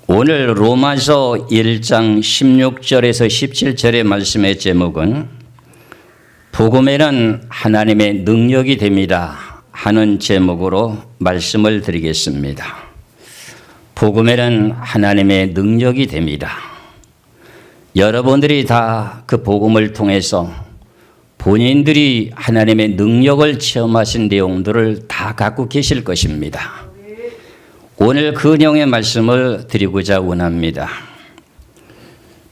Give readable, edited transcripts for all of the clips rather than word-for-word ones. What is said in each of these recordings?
오늘 로마서 1장 16절에서 17절의 말씀의 제목은 복음에는 하나님의 능력이 됩니다 하는 제목으로 말씀을 드리겠습니다. 복음에는 하나님의 능력이 됩니다. 여러분들이 다 그 복음을 통해서 본인들이 하나님의 능력을 체험하신 내용들을 다 갖고 계실 것입니다. 오늘 그 내용의 말씀을 드리고자 원합니다.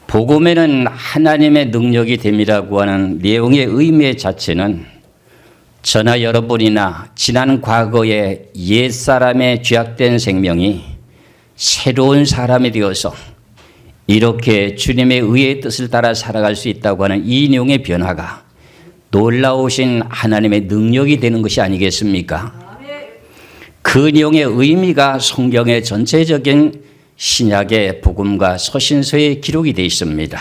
복음에는 하나님의 능력이 됨이라고 하는 내용의 의미 자체는 저나 여러분이나 지난 과거의 옛사람의 죄악된 생명이 새로운 사람이 되어서 이렇게 주님의 의의 뜻을 따라 살아갈 수 있다고 하는 이 내용의 변화가 놀라우신 하나님의 능력이 되는 것이 아니겠습니까? 그 내용의 의미가 성경의 전체적인 신약의 복음과 서신서에 기록이 되어 있습니다.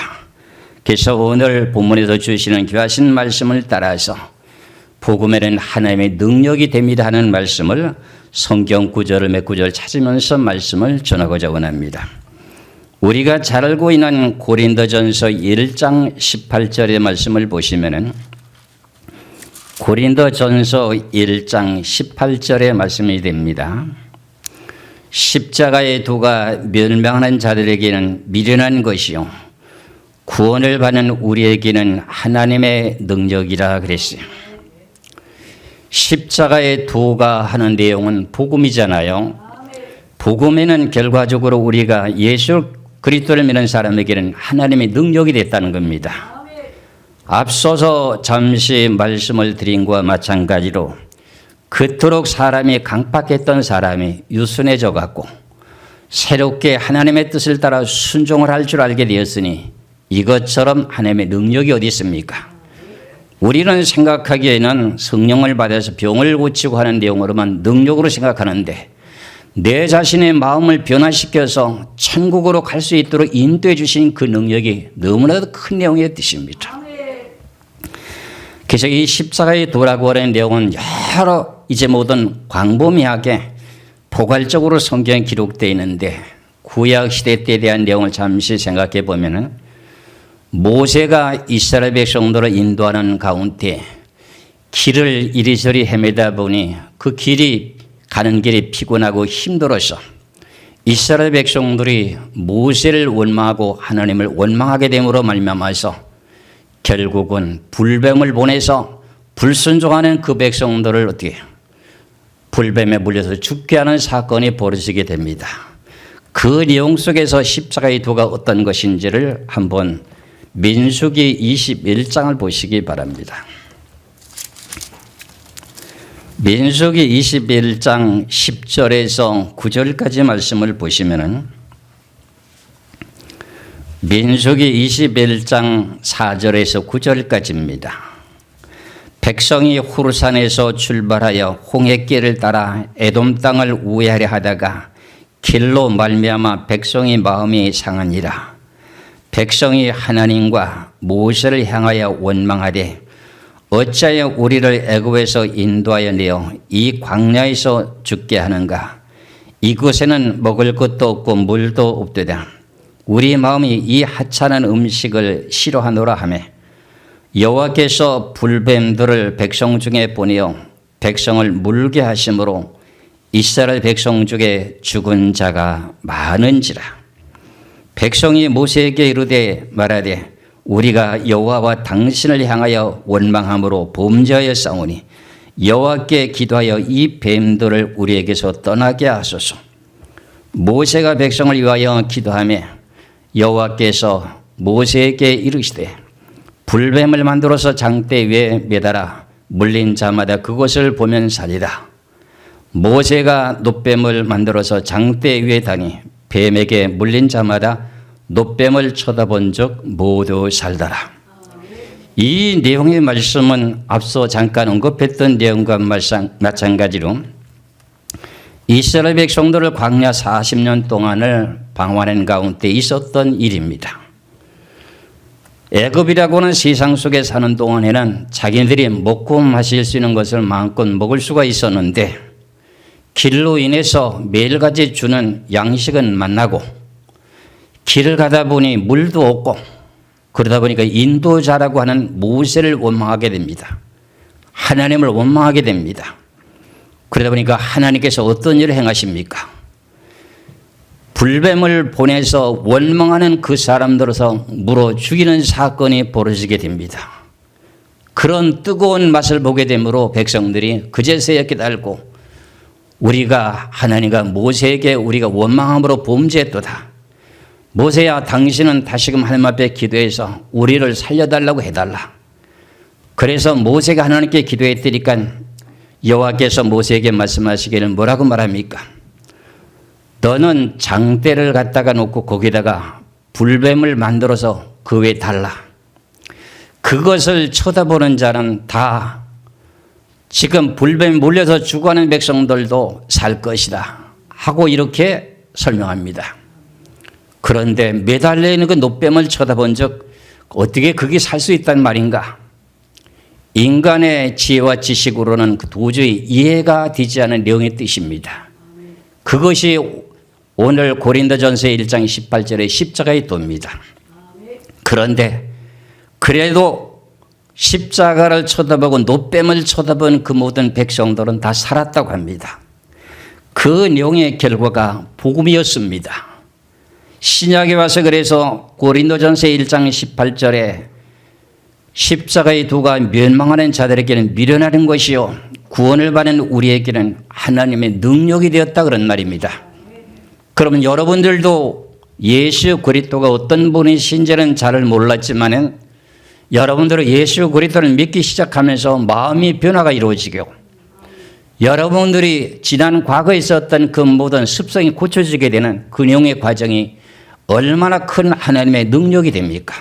그래서 오늘 본문에서 주시는 귀하신 말씀을 따라서 복음에는 하나님의 능력이 됩니다 하는 말씀을 성경 구절을 몇 구절 찾으면서 말씀을 전하고자 원합니다. 우리가 잘 알고 있는 고린도전서 1장 18절의 말씀을 보시면은 고린도전서 1장 18절의 말씀이 됩니다. 십자가의 도가 멸망하는 자들에게는 미련한 것이요 구원을 받는 우리에게는 하나님의 능력이라 그랬어요. 십자가의 도가 하는 내용은 복음이잖아요. 복음에는 결과적으로 우리가 예수 그리스도를 믿는 사람에게는 하나님의 능력이 됐다는 겁니다. 앞서서 잠시 말씀을 드린 것과 마찬가지로 그토록 사람이 강팍했던 사람이 유순해져 갖고 새롭게 하나님의 뜻을 따라 순종을 할 줄 알게 되었으니 이것처럼 하나님의 능력이 어디 있습니까? 우리는 생각하기에는 성령을 받아서 병을 고치고 하는 내용으로만 능력으로 생각하는데 내 자신의 마음을 변화시켜서 천국으로 갈 수 있도록 인도해 주신 그 능력이 너무나도 큰 내용의 뜻입니다. 그래서 이 십자가의 도라고 하는 내용은 여러 이제 모든 광범위하게 포괄적으로 성경에 기록되어 있는데 구약 시대 때에 대한 내용을 잠시 생각해 보면은 모세가 이스라엘 백성들을 인도하는 가운데 길을 이리저리 헤매다 보니 그 길이 가는 길이 피곤하고 힘들어서 이스라엘 백성들이 모세를 원망하고 하나님을 원망하게 됨으로 말미암아서 결국은 불뱀을 보내서 불순종하는 그 백성들을 어떻게 불뱀에 물려서 죽게 하는 사건이 벌어지게 됩니다. 그 내용 속에서 십자가의 도가 어떤 것인지를 한번 민수기 21장을 보시기 바랍니다. 민수기 21장 10절에서 9절까지 말씀을 보시면은 민수기 21장 4절에서 9절까지입니다. 백성이 후르산에서 출발하여 홍해길을 따라 에돔 땅을 우회하려 하다가 길로 말미암아 백성의 마음이 상하니라. 백성이 하나님과 모세를 향하여 원망하되 어찌하여 우리를 애굽에서 인도하여 내어 이 광야에서 죽게 하는가? 이곳에는 먹을 것도 없고 물도 없도다. 우리 마음이 이 하찮은 음식을 싫어하노라 하며 여호와께서 불뱀들을 백성 중에 보내어 백성을 물게 하심으로 이스라엘 백성 중에 죽은 자가 많은지라. 백성이 모세에게 이르되 말하되 우리가 여호와와 당신을 향하여 원망함으로 범죄하여 싸우니 여호와께 기도하여 이 뱀들을 우리에게서 떠나게 하소서. 모세가 백성을 위하여 기도하며 여호와께서 모세에게 이르시되 불뱀을 만들어서 장대 위에 매달아 물린 자마다 그것을 보면 살리라. 모세가 놋뱀을 만들어서 장대 위에 다니 뱀에게 물린 자마다 놋뱀을 쳐다본 적 모두 살더라. 이 내용의 말씀은 앞서 잠깐 언급했던 내용과 마찬가지로 이스라엘 백성들을 광야 40년 동안을 방황하는 가운데 있었던 일입니다. 애굽이라고 하는 세상 속에 사는 동안에는 자기들이 먹고 마실 수 있는 것을 마음껏 먹을 수가 있었는데 길로 인해서 매일같이 주는 양식은 만나고 길을 가다 보니 물도 없고 그러다 보니까 인도자라고 하는 모세를 원망하게 됩니다. 하나님을 원망하게 됩니다. 그러다 보니까 하나님께서 어떤 일을 행하십니까? 불뱀을 보내서 원망하는 그 사람들로서 물어 죽이는 사건이 벌어지게 됩니다. 그런 뜨거운 맛을 보게 되므로 백성들이 그제서야 깨달고 우리가 하나님과 모세에게 우리가 원망함으로 범죄했도다. 모세야 당신은 다시금 하나님 앞에 기도해서 우리를 살려달라고 해달라. 그래서 모세가 하나님께 기도했으니까 여호와께서 모세에게 말씀하시기를 뭐라고 말합니까? 너는 장대를 갖다가 놓고 거기다가 불뱀을 만들어서 그 위에 달라. 그것을 쳐다보는 자는 다 지금 불뱀 물려서 죽어가는 백성들도 살 것이다 하고 이렇게 설명합니다. 그런데 매달려 있는 그 노뱀을 쳐다본 적 어떻게 그게 살 수 있단 말인가? 인간의 지혜와 지식으로는 도저히 이해가 되지 않은 내용의 뜻입니다. 그것이 오늘 고린도전서 1장 18절의 십자가의 도입니다. 그런데 그래도 십자가를 쳐다보고 노뱀을 쳐다본 그 모든 백성들은 다 살았다고 합니다. 그 내용의 결과가 복음이었습니다. 신약에 와서 그래서 고린도전서 1장 18절에 십자가의 도가 멸망하는 자들에게는 미련하는 것이요 구원을 받는 우리에게는 하나님의 능력이 되었다 그런 말입니다. 그러면 여러분들도 예수 그리스도가 어떤 분이신지는 잘 몰랐지만은 여러분들은 예수 그리스도를 믿기 시작하면서 마음이 변화가 이루어지고 여러분들이 지난 과거에 있었던 그 모든 습성이 고쳐지게 되는 그 내용의 과정이 얼마나 큰 하나님의 능력이 됩니까?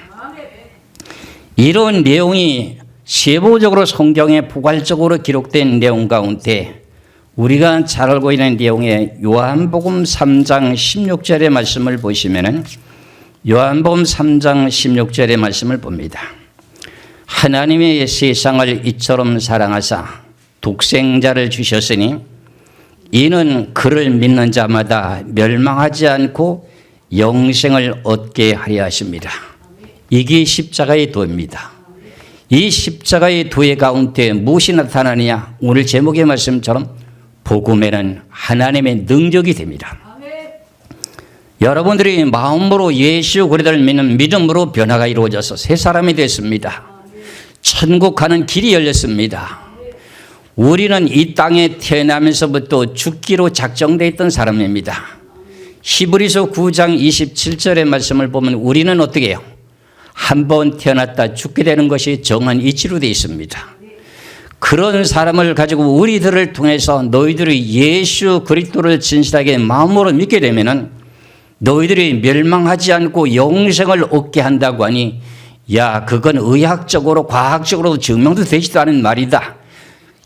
이런 내용이 세부적으로 성경에 포괄적으로 기록된 내용 가운데 우리가 잘 알고 있는 내용의 요한복음 3장 16절의 말씀을 보시면은 요한복음 3장 16절의 말씀을 봅니다. 하나님의 세상을 이처럼 사랑하사 독생자를 주셨으니 이는 그를 믿는 자마다 멸망하지 않고 영생을 얻게 하려 하십니다. 이게 십자가의 도입니다. 이 십자가의 도의 가운데 무엇이 나타나느냐? 오늘 제목의 말씀처럼 복음에는 하나님의 능력이 됩니다. 여러분들이 마음으로 예수 그리스도를 믿는 믿음으로 변화가 이루어져서 새 사람이 됐습니다. 천국 가는 길이 열렸습니다. 우리는 이 땅에 태어나면서부터 죽기로 작정되어 있던 사람입니다. 히브리서 9장 27절의 말씀을 보면 우리는 어떻게 해요? 한 번 태어났다 죽게 되는 것이 정한 이치로 되어 있습니다. 그런 사람을 가지고 우리들을 통해서 너희들이 예수 그리스도를 진실하게 마음으로 믿게 되면은 너희들이 멸망하지 않고 영생을 얻게 한다고 하니 야 그건 의학적으로 과학적으로도 증명도 되지도 않은 말이다.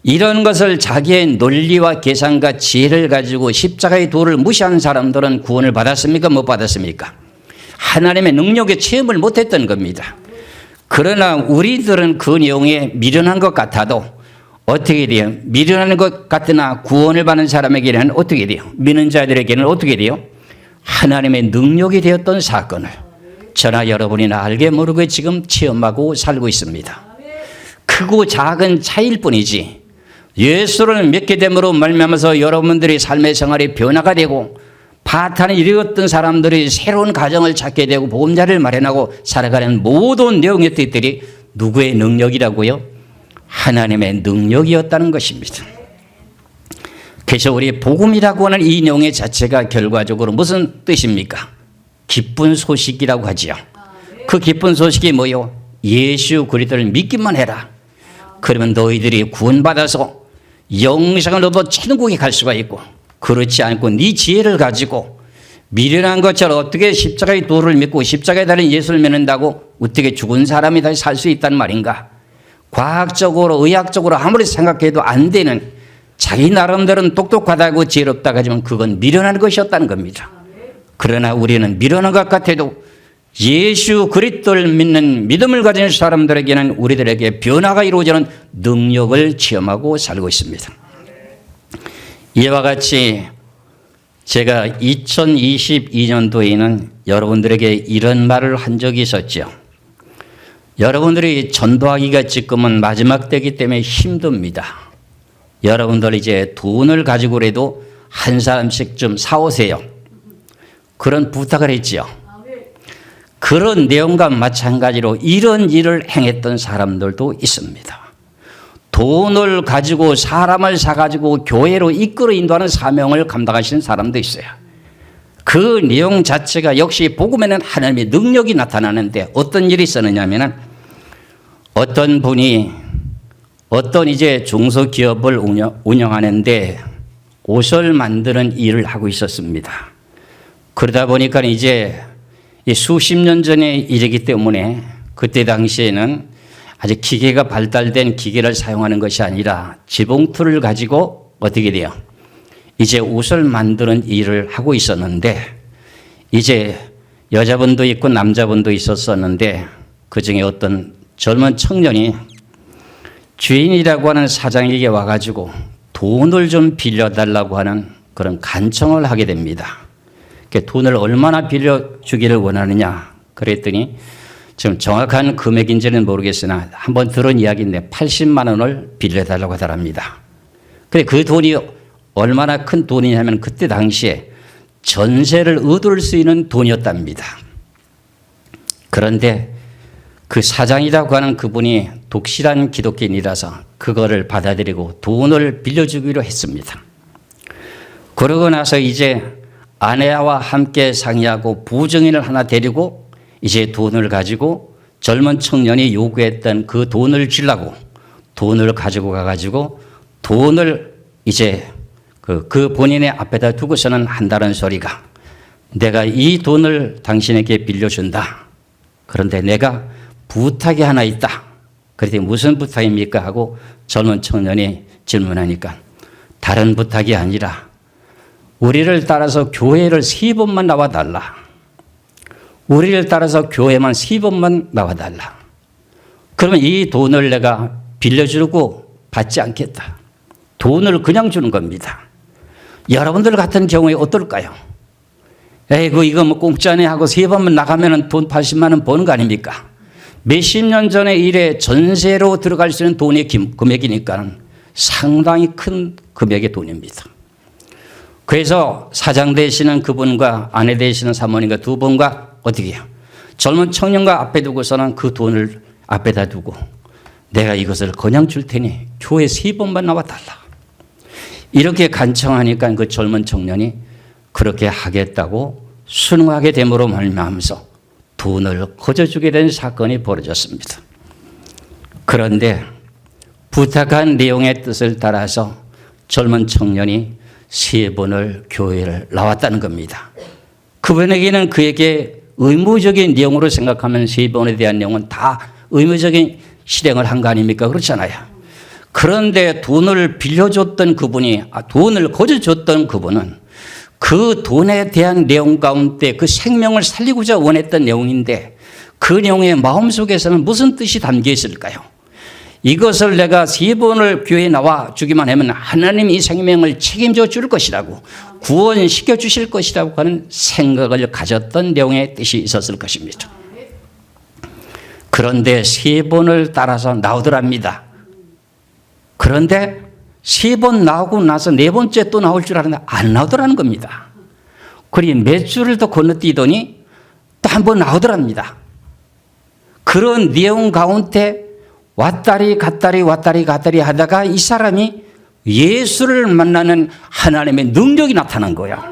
이런 것을 자기의 논리와 계산과 지혜를 가지고 십자가의 도를 무시하는 사람들은 구원을 받았습니까? 못 받았습니까? 하나님의 능력에 체험을 못했던 겁니다. 그러나 우리들은 그 내용에 미련한 것 같아도 어떻게 돼요? 미련한 것 같으나 구원을 받는 사람에게는 어떻게 돼요? 믿는 자들에게는 어떻게 돼요? 하나님의 능력이 되었던 사건을 저나 여러분이나 알게 모르게 지금 체험하고 살고 있습니다. 크고 작은 차이일 뿐이지 예수를 믿게 됨으로 말미암아서 여러분들이 삶의 생활이 변화가 되고 파탄을 일으켰던 사람들이 새로운 가정을 찾게 되고 보험자를 마련하고 살아가는 모든 내용의 뜻들이 누구의 능력이라고요? 하나님의 능력이었다는 것입니다. 그래서 우리 복음이라고 하는 이 내용의 자체가 결과적으로 무슨 뜻입니까? 기쁜 소식이라고 하지요. 그 기쁜 소식이 뭐요? 예수 그리스도를 믿기만 해라. 그러면 너희들이 구원받아서 영생을 얻어 천국에 갈 수가 있고 그렇지 않고 네 지혜를 가지고 미련한 것처럼 어떻게 십자가의 도를 믿고 십자가에 달린 예수를 믿는다고 어떻게 죽은 사람이 다시 살 수 있단 말인가? 과학적으로 의학적으로 아무리 생각해도 안 되는 자기 나름대로는 똑똑하다고 지혜롭다고 하지만 그건 미련한 것이었다는 겁니다. 그러나 우리는 미련한 것 같아도 예수 그리스도를 믿는 믿음을 가진 사람들에게는 우리들에게 변화가 이루어지는 능력을 체험하고 살고 있습니다. 이와 같이 제가 2022년도에는 여러분들에게 이런 말을 한 적이 있었죠. 여러분들이 전도하기가 지금은 마지막 때이기 때문에 힘듭니다. 여러분들 이제 돈을 가지고라도 한 사람씩 좀 사오세요. 그런 부탁을 했지요. 그런 내용과 마찬가지로 이런 일을 행했던 사람들도 있습니다. 돈을 가지고 사람을 사가지고 교회로 이끌어 인도하는 사명을 감당하시는 사람도 있어요. 그 내용 자체가 역시 복음에는 하나님의 능력이 나타나는데 어떤 일이 있었느냐 하면은 어떤 분이 어떤 이제 중소기업을 운영하는데 옷을 만드는 일을 하고 있었습니다. 그러다 보니까 이제 수십 년 전의 일이기 때문에 그때 당시에는 아직 기계가 발달된 기계를 사용하는 것이 아니라 지붕틀을 가지고 어떻게 돼요? 이제 옷을 만드는 일을 하고 있었는데 이제 여자분도 있고 남자분도 있었었는데 그중에 어떤 젊은 청년이 주인이라고 하는 사장에게 와가지고 돈을 좀 빌려달라고 하는 그런 간청을 하게 됩니다. 돈을 얼마나 빌려주기를 원하느냐 그랬더니 지금 정확한 금액인지는 모르겠으나 한번 들은 이야기인데 80만 원을 빌려달라고 하더랍니다. 근데 그 돈이 얼마나 큰 돈이냐면 그때 당시에 전세를 얻을 수 있는 돈이었답니다. 그런데 그 사장이라고 하는 그분이 독실한 기독교인이라서 그거를 받아들이고 돈을 빌려주기로 했습니다. 그러고 나서 이제 아내와 함께 상의하고 부정인을 하나 데리고 이제 돈을 가지고 젊은 청년이 요구했던 그 돈을 주려고 돈을 가지고 가가지고 돈을 이제 그 본인의 앞에다 두고서는 한다는 소리가 내가 이 돈을 당신에게 빌려준다. 그런데 내가 부탁이 하나 있다. 그랬더니 무슨 부탁입니까? 하고 젊은 청년이 질문하니까 다른 부탁이 아니라 우리를 따라서 교회를 3번만 나와달라. 우리를 따라서 교회만 3번만 나와달라. 그러면 이 돈을 내가 빌려주고 받지 않겠다. 돈을 그냥 주는 겁니다. 여러분들 같은 경우에 어떨까요? 에이구 이거 뭐 공짜네 하고 3번만 나가면 돈 80만 원 버는 거 아닙니까? 몇십 년 전의 일에 전세로 들어갈 수 있는 돈의 금액이니까 상당히 큰 금액의 돈입니다. 그래서 사장 되시는 그분과 아내 되시는 사모님과 두 분과 어떻게 해요? 젊은 청년과 앞에 두고서는 그 돈을 앞에다 두고 내가 이것을 그냥 줄 테니 교회 3번만 나와달라. 이렇게 간청하니까 그 젊은 청년이 그렇게 하겠다고 순응하게 됨으로 말미암아서 돈을 거저주게 된 사건이 벌어졌습니다. 그런데 부탁한 내용의 뜻을 따라서 젊은 청년이 3번을 교회를 나왔다는 겁니다. 그분에게는 그에게 의무적인 내용으로 생각하면 3번에 대한 내용은 다 의무적인 실행을 한 거 아닙니까? 그렇잖아요. 그런데 돈을 빌려줬던 그분이, 돈을 거저줬던 그분은 그 돈에 대한 내용 가운데 그 생명을 살리고자 원했던 내용인데 그 내용의 마음속에서는 무슨 뜻이 담겨 있을까요? 이것을 내가 3번을 교회에 나와 주기만 하면 하나님이 이 생명을 책임져 줄 것이라고 구원시켜 주실 것이라고 하는 생각을 가졌던 내용의 뜻이 있었을 것입니다. 그런데 3번을 따라서 나오더랍니다. 그런데 3번 나오고 나서 4번째 또 나올 줄 알았는데 안 나오더라는 겁니다. 그리 몇 줄을 더 건너뛰더니 또 한 번 나오더랍니다. 그런 내용 가운데 왔다리 갔다리 왔다리 갔다리 하다가 이 사람이 예수를 만나는 하나님의 능력이 나타난 거야.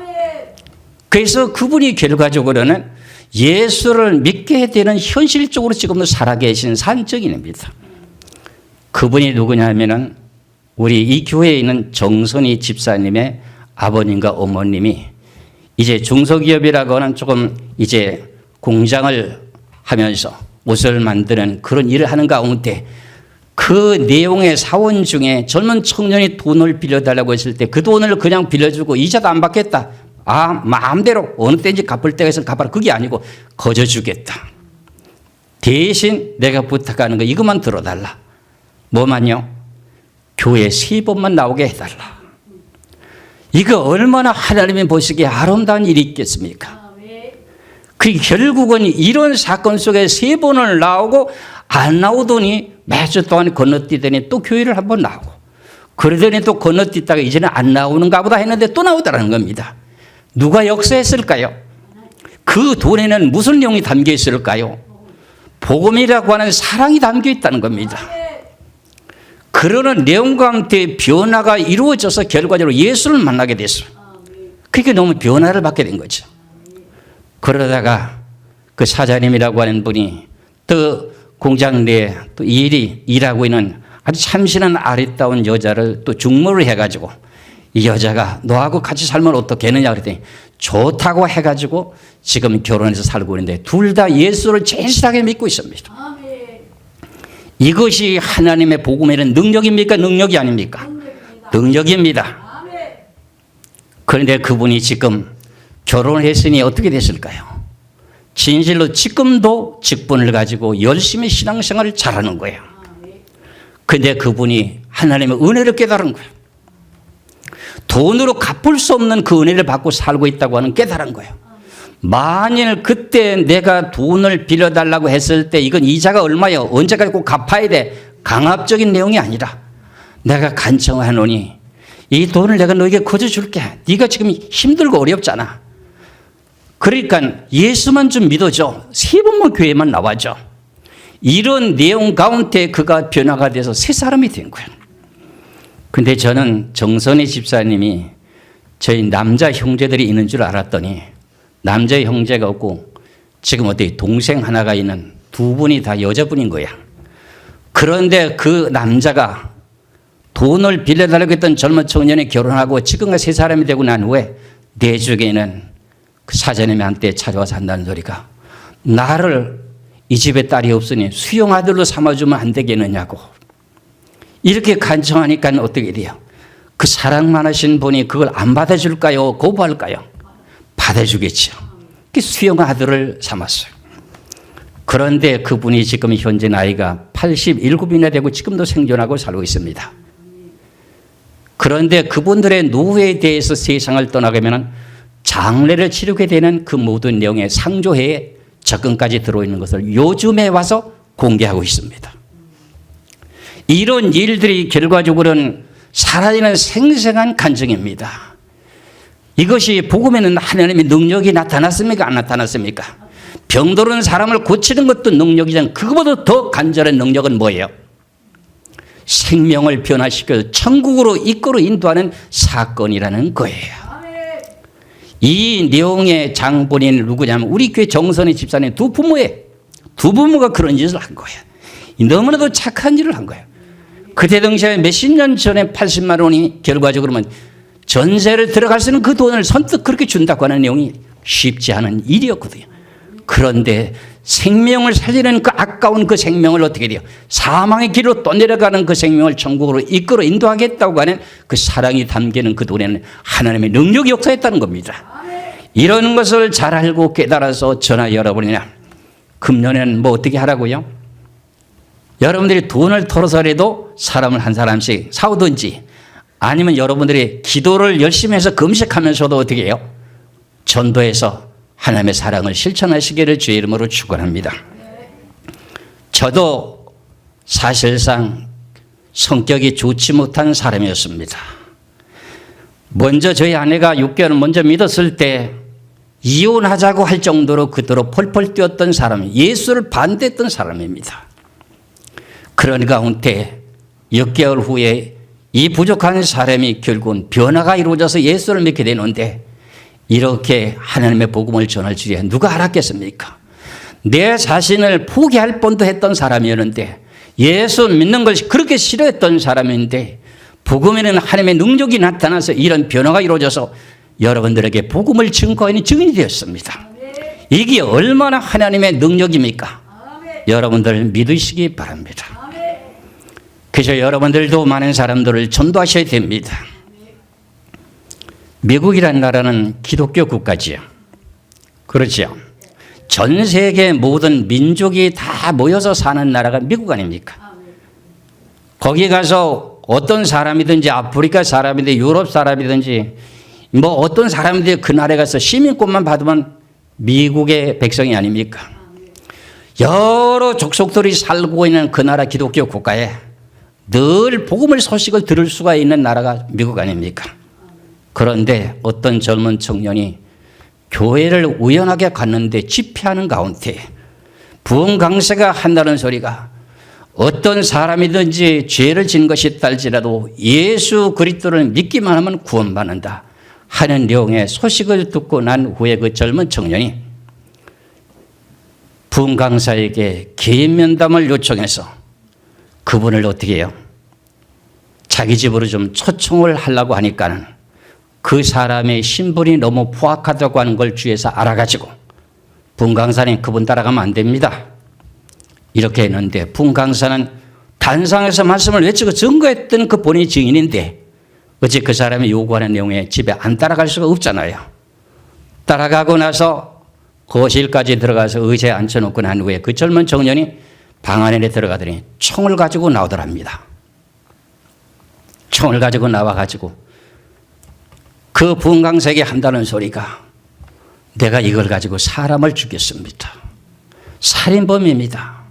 그래서 그분이 결과적으로는 예수를 믿게 되는 현실적으로 지금도 살아계신 산적인입니다. 그분이 누구냐 하면은 우리 이 교회에 있는 정선희 집사님의 아버님과 어머님이 이제 중소기업이라고 하는 조금 이제 공장을 하면서 옷을 만드는 그런 일을 하는 가운데 그 내용의 사원 중에 젊은 청년이 돈을 빌려달라고 했을 때 그 돈을 그냥 빌려주고 이자도 안 받겠다. 마음대로 어느 때인지 갚을 때가 있으면 갚아라. 그게 아니고 거저주겠다. 대신 내가 부탁하는 거 이것만 들어달라. 뭐만요? 교회 3번만 나오게 해달라. 이거 얼마나 하나님이 보시기에 아름다운 일이 있겠습니까? 그 결국은 이런 사건 속에 3번을 나오고 안 나오더니 매주 동안 건너뛰더니 또 교회를 한번 나오고 그러더니 또 건너뛰다가 이제는 안 나오는가 보다 했는데 또 나오더라는 겁니다. 누가 역사했을까요? 그 돈에는 무슨 내용이 담겨 있을까요? 복음이라고 하는 사랑이 담겨 있다는 겁니다. 그러는 내용과 함께 변화가 이루어져서 결과적으로 예수를 만나게 됐어요. 그렇게 너무 변화를 받게 된 거죠. 그러다가 그 사장님이라고 하는 분이 또 공장 내에 또 일하고 있는 아주 참신한 아리따운 여자를 또 중모를 해가지고 이 여자가 너하고 같이 살면 어떻겠느냐 그랬더니 좋다고 해가지고 지금 결혼해서 살고 있는데 둘 다 예수를 진실하게 믿고 있습니다. 이것이 하나님의 복음에는 능력입니까? 능력이 아닙니까? 능력입니다. 그런데 그분이 지금 결혼했으니 어떻게 됐을까요? 진실로 지금도 직분을 가지고 열심히 신앙생활을 잘하는 거예요. 그런데 그분이 하나님의 은혜를 깨달은 거예요. 돈으로 갚을 수 없는 그 은혜를 받고 살고 있다고 하는 깨달은 거예요. 만일 그때 내가 돈을 빌려달라고 했을 때 이건 이자가 얼마요? 언제까지 꼭 갚아야 돼? 강압적인 내용이 아니라 내가 간청하노니 이 돈을 내가 너에게 거저 줄게. 네가 지금 힘들고 어렵잖아. 그러니까 예수만 좀 믿어줘. 3번만 교회만 나와줘. 이런 내용 가운데 그가 변화가 돼서 새 사람이 된 거예요. 근데 저는 정선희 집사님이 저희 남자 형제들이 있는 줄 알았더니 남자 형제가 없고 지금 어디 동생 하나가 있는 2분이 다 여자분인 거야. 그런데 그 남자가 돈을 빌려달라고 했던 젊은 청년이 결혼하고 지금과 세 사람이 되고 난 후에 내주에는 그 사장님한테 찾아와서 한다는 소리가 나를 이 집에 딸이 없으니 수용 아들로 삼아주면 안 되겠느냐고 이렇게 간청하니까 어떻게 돼요? 그 사랑 많으신 분이 그걸 안 받아줄까요? 거부할까요? 받아주겠죠. 그 수용 아들을 삼았어요. 그런데 그분이 지금 현재 나이가 87이나 되고 지금도 생존하고 살고 있습니다. 그런데 그분들의 노후에 대해서 세상을 떠나가면 장례를 치르게 되는 그 모든 내용의 상조회에 접근까지 들어있는 것을 요즘에 와서 공개하고 있습니다. 이런 일들이 결과적으로는 살아있는 생생한 간증입니다. 이것이 복음에는 하나님의 능력이 나타났습니까? 안 나타났습니까? 병들은 사람을 고치는 것도 능력이지만 그것보다 더 간절한 능력은 뭐예요? 생명을 변화시켜 천국으로 이끌어 인도하는 사건이라는 거예요. 이 내용의 장본인이 누구냐면 우리 교회 정선희 집사님 두 부모가 그런 짓을 한 거예요. 너무나도 착한 일을 한 거예요. 그때 당시에 몇십 년 전에 80만 원이 결과적으로는 전세를 들어갈 수 있는 그 돈을 선뜻 그렇게 준다고 하는 내용이 쉽지 않은 일이었거든요. 그런데 생명을 살리는 그 아까운 그 생명을 어떻게 돼요? 사망의 길로 또 내려가는 그 생명을 천국으로 이끌어 인도하겠다고 하는 그 사랑이 담기는 그 돈에는 하나님의 능력이 역사했다는 겁니다. 이런 것을 잘 알고 깨달아서 저나 여러분이나 금년에는 뭐 어떻게 하라고요? 여러분들이 돈을 털어서라도 사람을 한 사람씩 사오든지 아니면 여러분들이 기도를 열심히 해서 금식하면서도 어떻게 해요? 전도해서 하나님의 사랑을 실천하시기를 주의 이름으로 축원합니다. 저도 사실상 성격이 좋지 못한 사람이었습니다. 먼저 저희 아내가 6개월 먼저 믿었을 때 이혼하자고 할 정도로 그토록 펄펄 뛰었던 사람이 예수를 반대했던 사람입니다. 그런 가운데 6개월 후에 이 부족한 사람이 결국은 변화가 이루어져서 예수를 믿게 되는데 이렇게 하나님의 복음을 전할 줄이야 누가 알았겠습니까? 내 자신을 포기할 뻔도 했던 사람이었는데 예수 믿는 것이 그렇게 싫어했던 사람인데 복음에는 하나님의 능력이 나타나서 이런 변화가 이루어져서 여러분들에게 복음을 증거하는 증인이 되었습니다. 이게 얼마나 하나님의 능력입니까? 여러분들 믿으시기 바랍니다. 그래서 여러분들도 많은 사람들을 전도하셔야 됩니다. 미국이라는 나라는 기독교 국가지요. 그렇죠. 전 세계 모든 민족이 다 모여서 사는 나라가 미국 아닙니까? 거기 가서 어떤 사람이든지 아프리카 사람이든지 유럽 사람이든지 뭐 어떤 사람들이 그 나라에 가서 시민권만 받으면 미국의 백성이 아닙니까? 여러 족속들이 살고 있는 그 나라 기독교 국가에 늘 복음의 소식을 들을 수가 있는 나라가 미국 아닙니까? 그런데 어떤 젊은 청년이 교회를 우연하게 갔는데 집회하는 가운데 부흥 강사가 한다는 소리가 어떤 사람이든지 죄를 지은 것이 있달지라도 예수 그리스도를 믿기만 하면 구원받는다 하는 내용의 소식을 듣고 난 후에 그 젊은 청년이 부흥 강사에게 개인 면담을 요청해서 그분을 어떻게 해요? 자기 집으로 좀 초청을 하려고 하니까는 그 사람의 신분이 너무 포악하다고 하는 걸 주위에서 알아가지고 부흥 강사님 그분 따라가면 안 됩니다. 이렇게 했는데 부흥 강사는 단상에서 말씀을 외치고 증거했던 그 본인이 증인인데 어째 그 사람이 요구하는 내용에 집에 안 따라갈 수가 없잖아요. 따라가고 나서 거실까지 들어가서 의자에 앉혀놓고 난 후에 그 젊은 청년이 방 안에 들어가더니 총을 가지고 나오더랍니다. 총을 가지고 나와가지고 그 부흥 강사에게 한다는 소리가 내가 이걸 가지고 사람을 죽였습니다. 살인범입니다.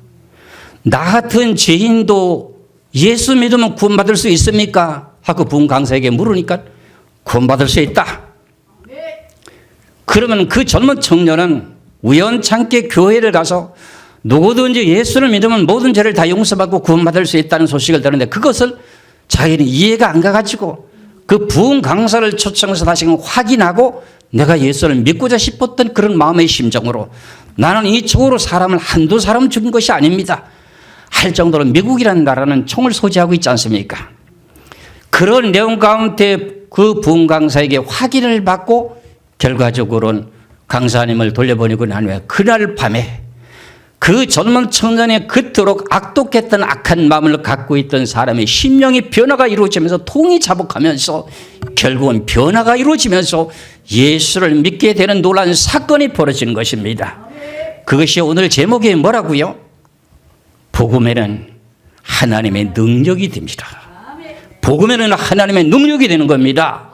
나 같은 죄인도 예수 믿으면 구원받을 수 있습니까? 하고 부흥 강사에게 물으니까 구원받을 수 있다. 그러면 그 젊은 청년은 우연찮게 교회를 가서 누구든지 예수를 믿으면 모든 죄를 다 용서받고 구원받을 수 있다는 소식을 들었는데 그것을 자기는 이해가 안 가가지고 그 부흥 강사를 초청해서 다시 확인하고 내가 예수를 믿고자 싶었던 그런 마음의 심정으로 나는 이쪽으로 사람을 한두 사람 죽인 것이 아닙니다 할 정도로 미국이라는 나라는 총을 소지하고 있지 않습니까? 그런 내용 가운데 그 부흥 강사에게 확인을 받고 결과적으로는 강사님을 돌려보내고 난 후에 그날 밤에 그 젊은 청년의 그토록 악독했던 악한 마음을 갖고 있던 사람의 심령의 변화가 이루어지면서 통이 자복하면서 결국은 변화가 이루어지면서 예수를 믿게 되는 놀라운 사건이 벌어지는 것입니다. 그것이 오늘 제목이 뭐라고요? 복음에는 하나님의 능력이 됩니다. 복음에는 하나님의 능력이 되는 겁니다.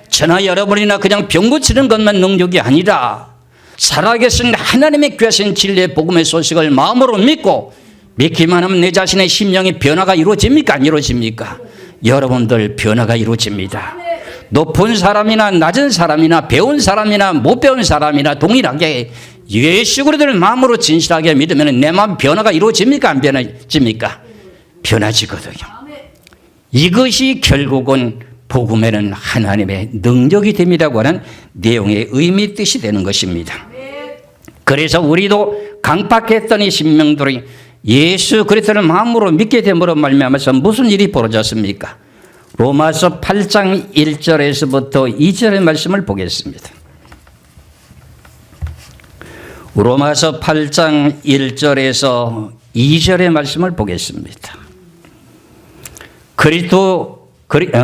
저나 여러분이나 그냥 병 고치는 것만 능력이 아니라 살아계신 하나님의 귀하신 진리의 복음의 소식을 마음으로 믿고 믿기만 하면 내 자신의 심령의 변화가 이루어집니까? 안 이루어집니까? 여러분들 변화가 이루어집니다. 높은 사람이나 낮은 사람이나 배운 사람이나 못 배운 사람이나 동일하게 예수 그리스도를 마음으로 진실하게 믿으면 내 마음 변화가 이루어집니까? 안 변해집니까? 변화지거든요. 이것이 결국은 복음에는 하나님의 능력이 됩니다고 하는 내용의 의미 뜻이 되는 것입니다. 그래서 우리도 강팍했던 이 신명들이 예수 그리스도를 마음으로 믿게 됨으로 말미암아서 무슨 일이 벌어졌습니까? 로마서 8장 1절에서부터 2절의 말씀을 보겠습니다. 로마서 8장 1절에서 2절의 말씀을 보겠습니다.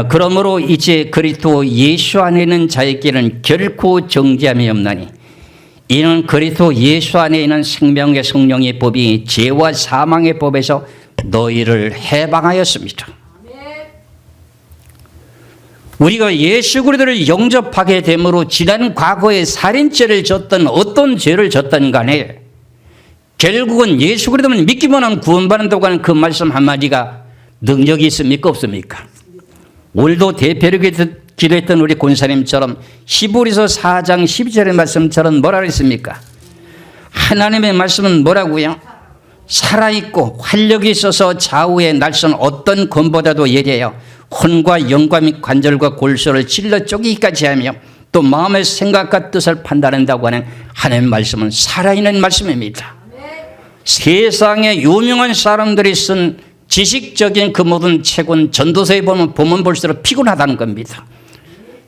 그러므로 이제 그리스도 예수 안에 있는 자에게는 결코 정죄함이 없나니 이는 그리스도 예수 안에 있는 생명의 성령의 법이 죄와 사망의 법에서 너희를 해방하였습니다. 우리가 예수 그리스도를 영접하게 됨으로 지난 과거에 살인죄를 졌던 어떤 죄를 졌던 간에 결국은 예수 그리스도를 믿기만 하면 구원받는다고 하는 그 말씀 한마디가 능력이 있습니까? 없습니까? 오늘도 대표로 기도했던 우리 권사님처럼 히브리서 4장 12절의 말씀처럼 뭐라 그랬습니까? 하나님의 말씀은 뭐라고요? 살아있고 활력이 있어서 좌우에 날선 어떤 검보다도 예리해요. 혼과 영과 및 관절과 골수를 찔러 쪼개기까지 하며 또 마음의 생각과 뜻을 판단한다고 하는 하나님의 말씀은 살아있는 말씀입니다. 세상에 유명한 사람들이 쓴 지식적인 그 모든 책은 전도서에 보면 볼수록 피곤하다는 겁니다.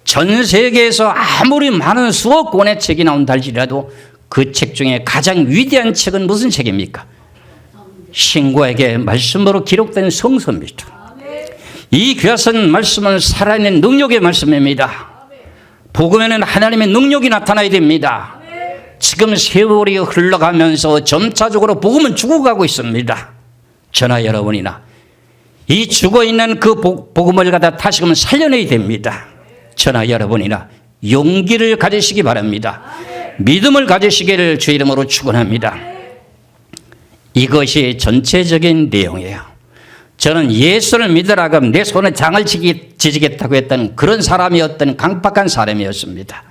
전 세계에서 아무리 많은 수억 권의 책이 나온다 할지라도 그 책 중에 가장 위대한 책은 무슨 책입니까? 신구에게 말씀으로 기록된 성서입니다. 이 귀하신 말씀은 살아있는 능력의 말씀입니다. 복음에는 하나님의 능력이 나타나야 됩니다. 지금 세월이 흘러가면서 점차적으로 복음은 죽어가고 있습니다. 저나 여러분이나 이 죽어있는 그 복음을 갖다 다시금 살려내야 됩니다. 저나 여러분이나 용기를 가지시기 바랍니다. 믿음을 가지시기를 주 이름으로 축원합니다. 이것이 전체적인 내용이에요. 저는 예수를 믿으라고 하면 내 손에 장을 지지겠다고 했던 그런 사람이었던 강팍한 사람이었습니다.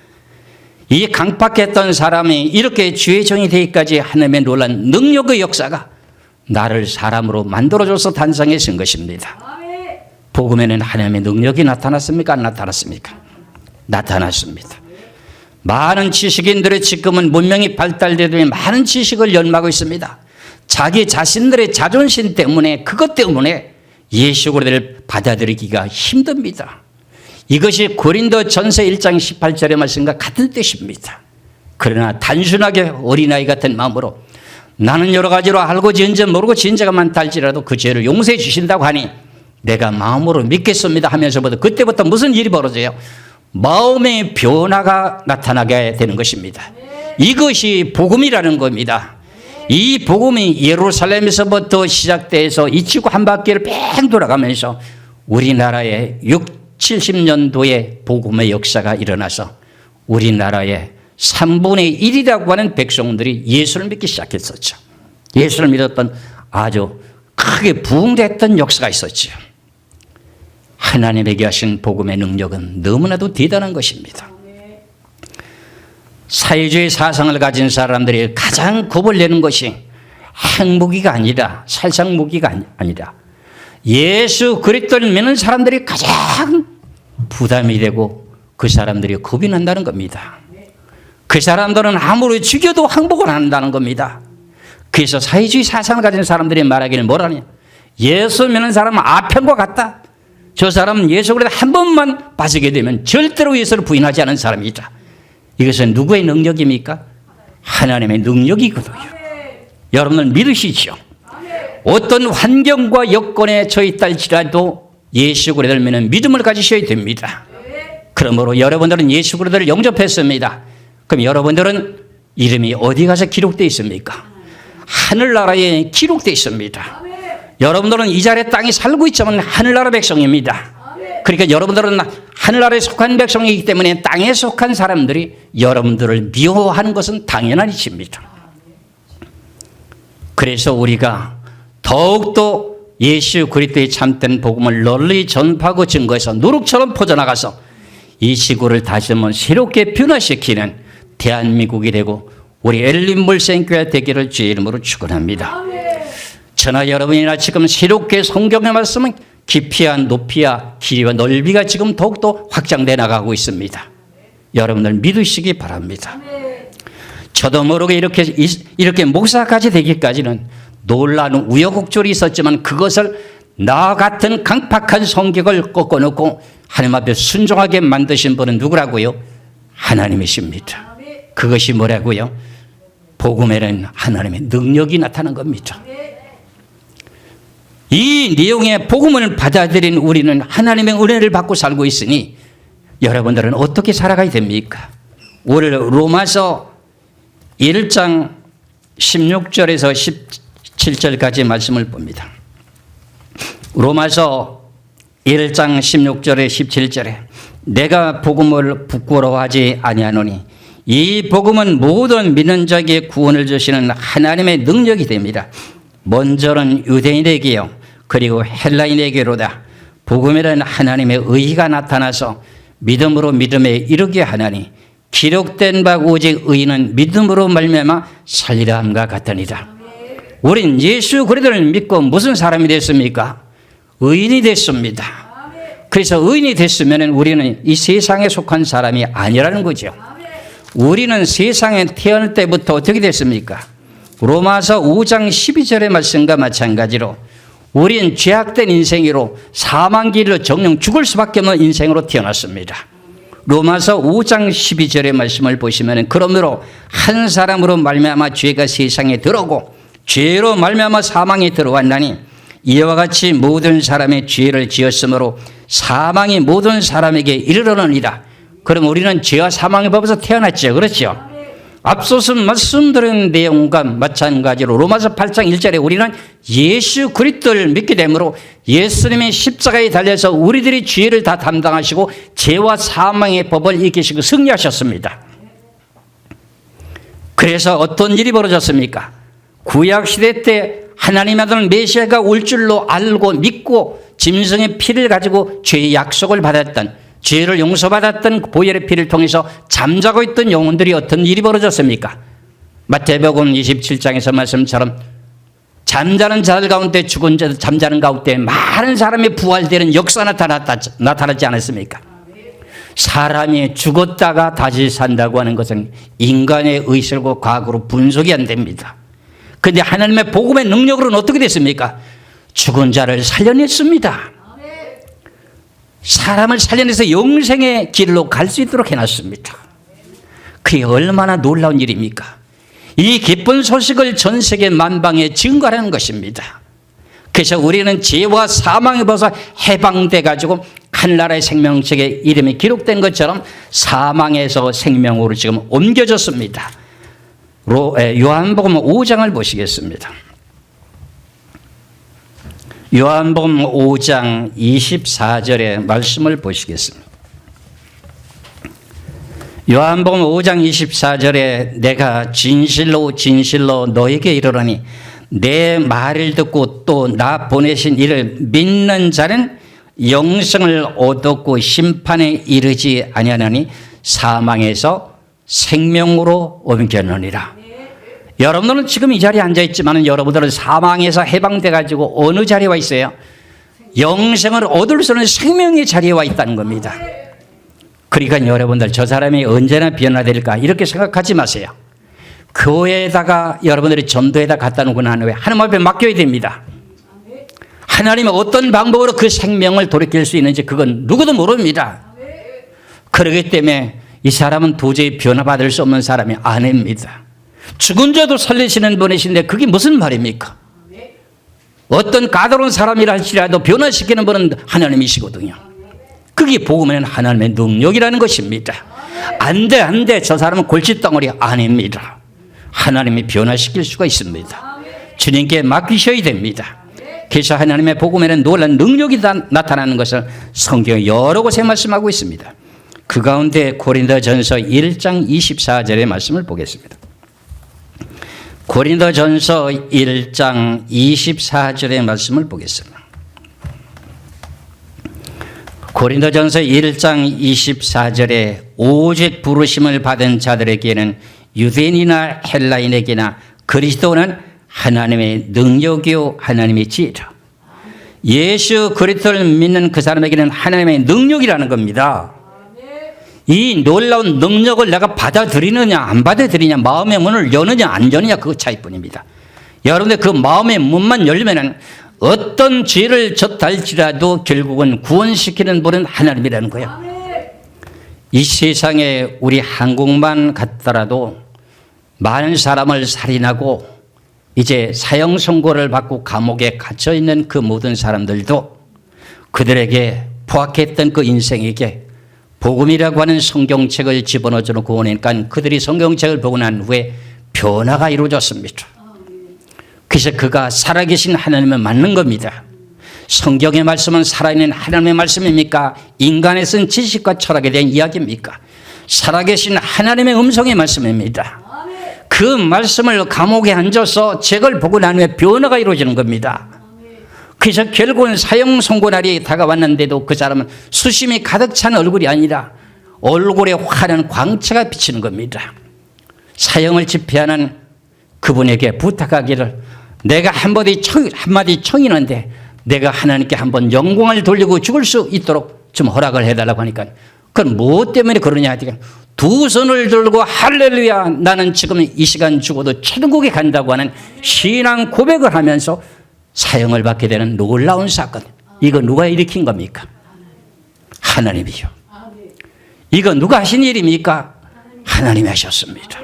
이 강팍했던 사람이 이렇게 주의 종이 되기까지 하나님의 놀란 능력의 역사가 나를 사람으로 만들어줘서 탄생해진 것입니다. 복음에는 하나님의 능력이 나타났습니까? 안 나타났습니까? 나타났습니다. 많은 지식인들의 지금은 문명이 발달되더니 많은 지식을 연마하고 있습니다. 자기 자신들의 자존심 때문에, 그것 때문에 예수 그리스도를 받아들이기가 힘듭니다. 이것이 고린도 전서 1장 18절의 말씀과 같은 뜻입니다. 그러나 단순하게 어린아이 같은 마음으로 나는 여러 가지로 알고 지은 죄 모르고 지은 죄가 많다 할지라도 그 죄를 용서해 주신다고 하니 내가 마음으로 믿겠습니다 하면서부터 그때부터 무슨 일이 벌어져요? 마음의 변화가 나타나게 되는 것입니다. 이것이 복음이라는 겁니다. 이 복음이 예루살렘에서부터 시작돼서 이 지구 한 바퀴를 뺑 돌아가면서 우리나라에 70년도에 복음의 역사가 일어나서 우리나라의 3분의 1이라고 하는 백성들이 예수를 믿기 시작했었죠. 예수를 믿었던 아주 크게 부흥됐던 역사가 있었죠. 하나님에게 하신 복음의 능력은 너무나도 대단한 것입니다. 사회주의 사상을 가진 사람들이 가장 겁을 내는 것이 행복이가 아니라 살상무기가 아니라 예수 그리스도를 믿는 사람들이 가장 부담이 되고 그 사람들이 겁이 난다는 겁니다. 그 사람들은 아무리 죽여도 항복을 안 한다는 겁니다. 그래서 사회주의 사상을 가진 사람들이 말하기를 뭐라냐? 예수 믿는 사람은 아편과 같다. 저 사람은 예수 그리스도 한 번만 빠지게 되면 절대로 예수를 부인하지 않은 사람이다. 이것은 누구의 능력입니까? 하나님의 능력이거든요. 여러분은 믿으시죠? 어떤 환경과 여건에 처했다 할지라도 예수 그리스도를 믿는 믿음을 가지셔야 됩니다. 그러므로 여러분들은 예수 그리스도를 영접했습니다. 그럼 여러분들은 이름이 어디 가서 기록되어 있습니까? 하늘나라에 기록되어 있습니다. 여러분들은 이 자리에 땅에 살고 있지만 하늘나라 백성입니다. 그러니까 여러분들은 하늘나라에 속한 백성이기 때문에 땅에 속한 사람들이 여러분들을 미워하는 것은 당연한 일입니다. 그래서 우리가 더욱더 예수 그리스도의 참된 복음을 널리 전파하고 증거해서 누룩처럼 퍼져나가서 이 지구를 다시 한번 새롭게 변화시키는 대한민국이 되고 우리 엘린물생교회 되기를 주의 이름으로 축원합니다. 저나 여러분이나 지금 새롭게 성경의 말씀은 깊이와 높이와 길이와 넓이가 지금 더욱더 확장돼 나가고 있습니다. 여러분들 믿으시기 바랍니다. 저도 모르게 이렇게 목사까지 되기까지는 놀라운 우여곡절이 있었지만 그것을 나 같은 강팍한 성격을 꺾어놓고 하나님 앞에 순종하게 만드신 분은 누구라고요? 하나님이십니다. 그것이 뭐라고요? 복음에는 하나님의 능력이 나타난 겁니다. 이 내용의 복음을 받아들인 우리는 하나님의 은혜를 받고 살고 있으니 여러분들은 어떻게 살아가야 됩니까? 오늘 로마서 1장 16절에서 17절까지 말씀을 봅니다. 로마서 1장 16절에 17절에 내가 복음을 부끄러워하지 아니하노니 이 복음은 모든 믿는 자에게 구원을 주시는 하나님의 능력이 됩니다. 먼저는 유대인에게요 그리고 헬라인에게로다. 복음이라는 하나님의 의의가 나타나서 믿음으로 믿음에 이르게 하나니 기록된 바 오직 의인은 믿음으로 말미암아 살리라 함과 같으니라. 우린 예수 그리스도를 믿고 무슨 사람이 됐습니까? 의인이 됐습니다. 그래서 의인이 됐으면 우리는 이 세상에 속한 사람이 아니라는 거죠. 우리는 세상에 태어날 때부터 어떻게 됐습니까? 로마서 5장 12절의 말씀과 마찬가지로 우리는 죄악된 인생으로 사망길로 정령 죽을 수밖에 없는 인생으로 태어났습니다. 로마서 5장 12절의 말씀을 보시면 그러므로 한 사람으로 말미암아 죄가 세상에 들어오고 죄로 말미암아 사망이 들어왔나니 이와 같이 모든 사람의 죄를 지었으므로 사망이 모든 사람에게 이르러느니라. 그럼 우리는 죄와 사망의 법에서 태어났죠. 그렇죠? 앞서서 말씀드린 내용과 마찬가지로 로마서 8장 1절에 우리는 예수 그리스도를 믿게 되므로 예수님의 십자가에 달려서 우리들의 죄를 다 담당하시고 죄와 사망의 법을 이기시고 승리하셨습니다. 그래서 어떤 일이 벌어졌습니까? 구약시대 때 하나님의 아들 메시아가 올 줄로 알고 믿고 짐승의 피를 가지고 죄의 약속을 받았던, 죄를 용서받았던 보혈의 피를 통해서 잠자고 있던 영혼들이 어떤 일이 벌어졌습니까? 마태복음 27장에서 말씀처럼 잠자는 자들 가운데 죽은 자들 잠자는 가운데 많은 사람이 부활되는 역사가 나타나지 않았습니까? 사람이 죽었다가 다시 산다고 하는 것은 인간의 의술과 과거로 분석이 안 됩니다. 그런데 하나님의 복음의 능력으로는 어떻게 됐습니까? 죽은 자를 살려냈습니다. 사람을 살려내서 영생의 길로 갈 수 있도록 해놨습니다. 그게 얼마나 놀라운 일입니까? 이 기쁜 소식을 전 세계 만방에 증거하는 것입니다. 그래서 우리는 죄와 사망에 벗어 해방돼 가지고 하늘나라의 생명책에 이름이 기록된 것처럼 사망에서 생명으로 지금 옮겨졌습니다. 요한복음 5장을 보시겠습니다. 요한복음 5장 24절의 말씀을 보시겠습니다. 요한복음 5장 24절에 내가 진실로 진실로 너에게 이르노니 내 말을 듣고 또 나 보내신 이를 믿는 자는 영생을 얻었고 심판에 이르지 아니하나니 사망에서 생명으로 옮겨노니라. 여러분들은 지금 이 자리에 앉아있지만 여러분들은 사망에서 해방돼 가지고 어느 자리에 와 있어요? 영생을 얻을 수 있는 생명의 자리에 와 있다는 겁니다. 그러니까 여러분들 저 사람이 언제나 변화될까 이렇게 생각하지 마세요. 교회에다가 여러분들이 전도에다 갖다 놓고 난 후에 하나님 앞에 맡겨야 됩니다. 하나님이 어떤 방법으로 그 생명을 돌이킬 수 있는지 그건 누구도 모릅니다. 그렇기 때문에 이 사람은 도저히 변화받을 수 없는 사람이 아닙니다. 죽은 자도 살리시는 분이신데 그게 무슨 말입니까? 어떤 까다로운 사람이라 할지라도 변화시키는 분은 하나님이시거든요. 그게 복음에는 하나님의 능력이라는 것입니다. 안 돼, 저 사람은 골칫덩어리 아닙니다. 하나님이 변화시킬 수가 있습니다. 주님께 맡기셔야 됩니다. 그래서 하나님의 복음에는 놀라운 능력이 나타나는 것을 성경에 여러 곳에 말씀하고 있습니다. 그 가운데 고린도전서 1장 24절의 말씀을 보겠습니다. 고린도전서 1장 24절의 말씀을 보겠습니다. 고린도전서 1장 24절에 오직 부르심을 받은 자들에게는 유대인이나 헬라인에게나 그리스도는 하나님의 능력이요 하나님의 지혜라. 예수 그리스도를 믿는 그 사람에게는 하나님의 능력이라는 겁니다. 이 놀라운 능력을 내가 받아들이느냐 안 받아들이냐, 마음의 문을 여느냐 안 여느냐 그 차이뿐입니다. 여러분들 그 마음의 문만 열면은 어떤 죄를 졌다 할지라도 결국은 구원시키는 분은 하나님이라는 거예요. 이 세상에 우리 한국만 갔더라도 많은 사람을 살인하고 이제 사형 선고를 받고 감옥에 갇혀 있는 그 모든 사람들도 그들에게 포악했던 그 인생에게 복음이라고 하는 성경책을 집어넣어주는 구원이니까 그들이 성경책을 보고 난 후에 변화가 이루어졌습니다. 그래서 그가 살아계신 하나님은 맞는 겁니다. 성경의 말씀은 살아있는 하나님의 말씀입니까? 인간의 쓴 지식과 철학에 대한 이야기입니까? 살아계신 하나님의 음성의 말씀입니다. 그 말씀을 감옥에 앉아서 책을 보고 난 후에 변화가 이루어지는 겁니다. 그래서 결국은 사형 선고 날이 다가왔는데도 그 사람은 수심이 가득 찬 얼굴이 아니라 얼굴에 환한 광채가 비치는 겁니다. 사형을 집행하는 그분에게 부탁하기를 내가 한마디 청이는데 내가 하나님께 한번 영광을 돌리고 죽을 수 있도록 좀 허락을 해달라고 하니까 그건 무엇 때문에 그러냐 하니까 두 손을 들고 할렐루야 나는 지금 이 시간 죽어도 천국에 간다고 하는 신앙 고백을 하면서 사형을 받게 되는 놀라운 사건. 이거 누가 일으킨 겁니까? 하나님이요. 이거 누가 하신 일입니까? 하나님이 하셨습니다.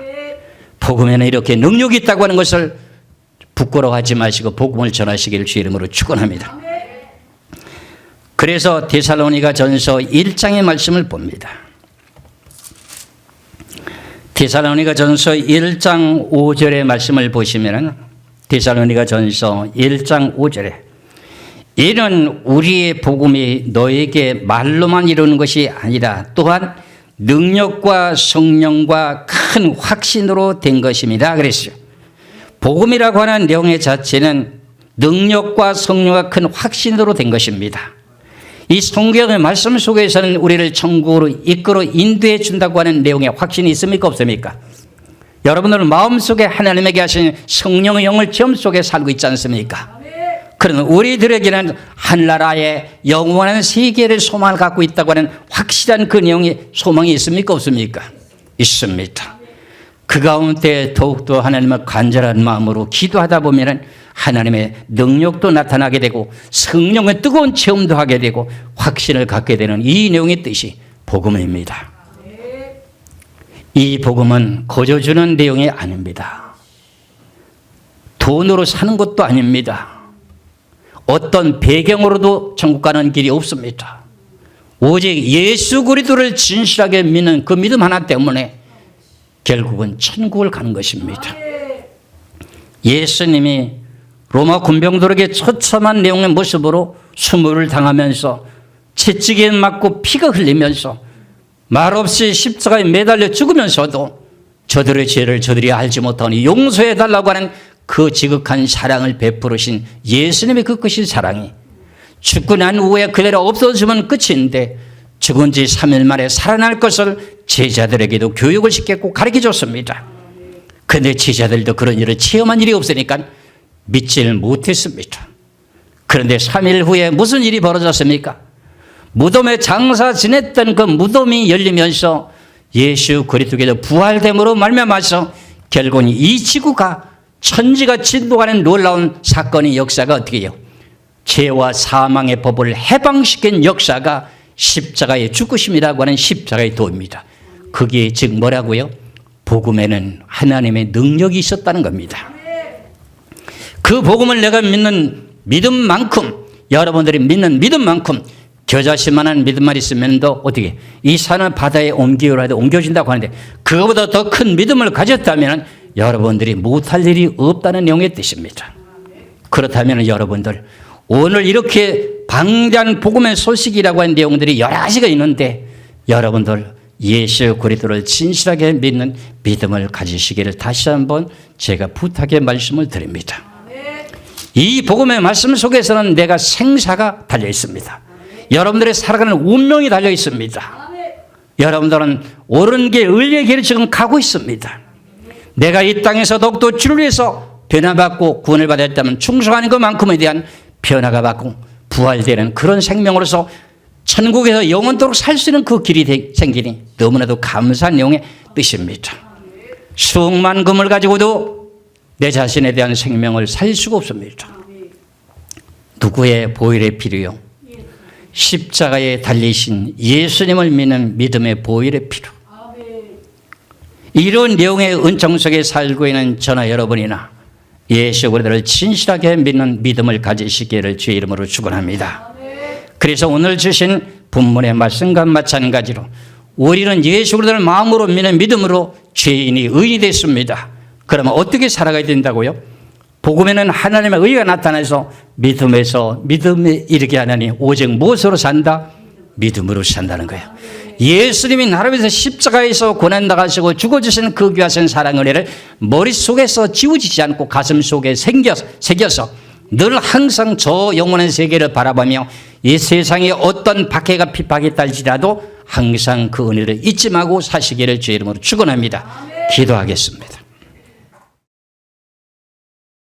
복음에는 이렇게 능력이 있다고 하는 것을 부끄러워하지 마시고 복음을 전하시기를 주 이름으로 축원합니다. 그래서 데살로니가 전서 1장의 말씀을 봅니다. 데살로니가전서 1장 5절의 말씀을 보시면 데살로니가전서 1장 5절에 이는 우리의 복음이 너에게 말로만 이루는 것이 아니라 또한 능력과 성령과 큰 확신으로 된 것입니다. 그랬어요. 복음이라고 하는 내용의 자체는 능력과 성령과 큰 확신으로 된 것입니다. 이 성경의 말씀 속에서는 우리를 천국으로 이끌어 인도해 준다고 하는 내용의 확신이 있습니까 없습니까? 여러분들은 마음속에 하나님에게 하신 성령의 영을 체험 속에 살고 있지 않습니까? 그러나 우리들에게는 하늘나라의 영원한 세계를 소망을 갖고 있다고 하는 확실한 그 내용의 소망이 있습니까 없습니까? 있습니다. 그 가운데 더욱더 하나님을 간절한 마음으로 기도하다 보면 하나님의 능력도 나타나게 되고 성령의 뜨거운 체험도 하게 되고 확신을 갖게 되는 이 내용의 뜻이 복음입니다. 이 복음은 거저 주는 내용이 아닙니다. 돈으로 사는 것도 아닙니다. 어떤 배경으로도 천국 가는 길이 없습니다. 오직 예수 그리스도를 진실하게 믿는 그 믿음 하나 때문에 결국은 천국을 가는 것입니다. 예수님이 로마 군병들에게 처참한 내용의 모습으로 수모를 당하면서 채찍에 맞고 피가 흘리면서 말없이 십자가에 매달려 죽으면서도 저들의 죄를 저들이 알지 못하니 용서해달라고 하는 그 지극한 사랑을 베푸르신 예수님의 그 크신 사랑이 죽고 난 후에 그대로 없어지면 끝인데 죽은 지 3일 만에 살아날 것을 제자들에게도 교육을 시켰고 가르쳐줬습니다. 그런데 제자들도 그런 일을 체험한 일이 없으니까 믿지를 못했습니다. 그런데 3일 후에 무슨 일이 벌어졌습니까? 무덤에 장사 지냈던 그 무덤이 열리면서 예수 그리스도께서 부활됨으로 말미암아서 결국은 이 지구가 천지가 진동하는 놀라운 사건의 역사가 어떻게 해요? 죄와 사망의 법을 해방시킨 역사가 십자가의 죽으심이라고 하는 십자가의 도입니다. 그게 즉 뭐라고요? 복음에는 하나님의 능력이 있었다는 겁니다. 그 복음을 내가 믿는 믿음만큼, 여러분들이 믿는 믿음만큼 겨자씨만한 믿음만 있으면 더 어떻게 이 산을 바다에 옮겨진다고 하는데 그거보다 더 큰 믿음을 가졌다면 여러분들이 못할 일이 없다는 내용의 뜻입니다. 그렇다면 여러분들 오늘 이렇게 방대한 복음의 소식이라고 하는 내용들이 여러 가지가 있는데 여러분들 예수 그리스도를 진실하게 믿는 믿음을 가지시기를 다시 한번 제가 부탁의 말씀을 드립니다. 이 복음의 말씀 속에서는 내가 생사가 달려 있습니다. 여러분들의 살아가는 운명이 달려 있습니다. 여러분들은 옳은 길, 의의 길을 지금 가고 있습니다. 내가 이 땅에서 더욱더 주를 위해서 변화받고 구원을 받았다면 충성하는 것만큼에 대한 변화가 받고 부활되는 그런 생명으로서 천국에서 영원토록 살 수 있는 그 길이 생기니 너무나도 감사한 내용의 뜻입니다. 수억만 금을 가지고도 내 자신에 대한 생명을 살 수가 없습니다. 누구의 보혈의 피로요? 십자가에 달리신 예수님을 믿는 믿음의 보혈의 피로. 이런 내용의 은총 속에 살고 있는 저나 여러분이나 예수 그리스도를 진실하게 믿는 믿음을 가지시기를 주의 이름으로 축원합니다. 그래서 오늘 주신 본문의 말씀과 마찬가지로 우리는 예수 그리스도를 마음으로 믿는 믿음으로 죄인이 의인이 됐습니다. 그러면 어떻게 살아가야 된다고요? 복음에는 하나님의 의가 나타나서 믿음에서 믿음에 이르게 하나니 오직 무엇으로 산다? 믿음으로 산다는 거예요. 예수님이 나를 위해서 십자가에서 고난당하시고 죽어주신 그 귀하신 사랑의 은혜를 머릿속에서 지워지지 않고 가슴 속에 새겨서 늘 항상 저 영원한 세계를 바라보며 이 세상에 어떤 박해가 핍박이 딸지라도 항상 그 은혜를 잊지 말고 사시기를 주의 이름으로 축원합니다. 기도하겠습니다.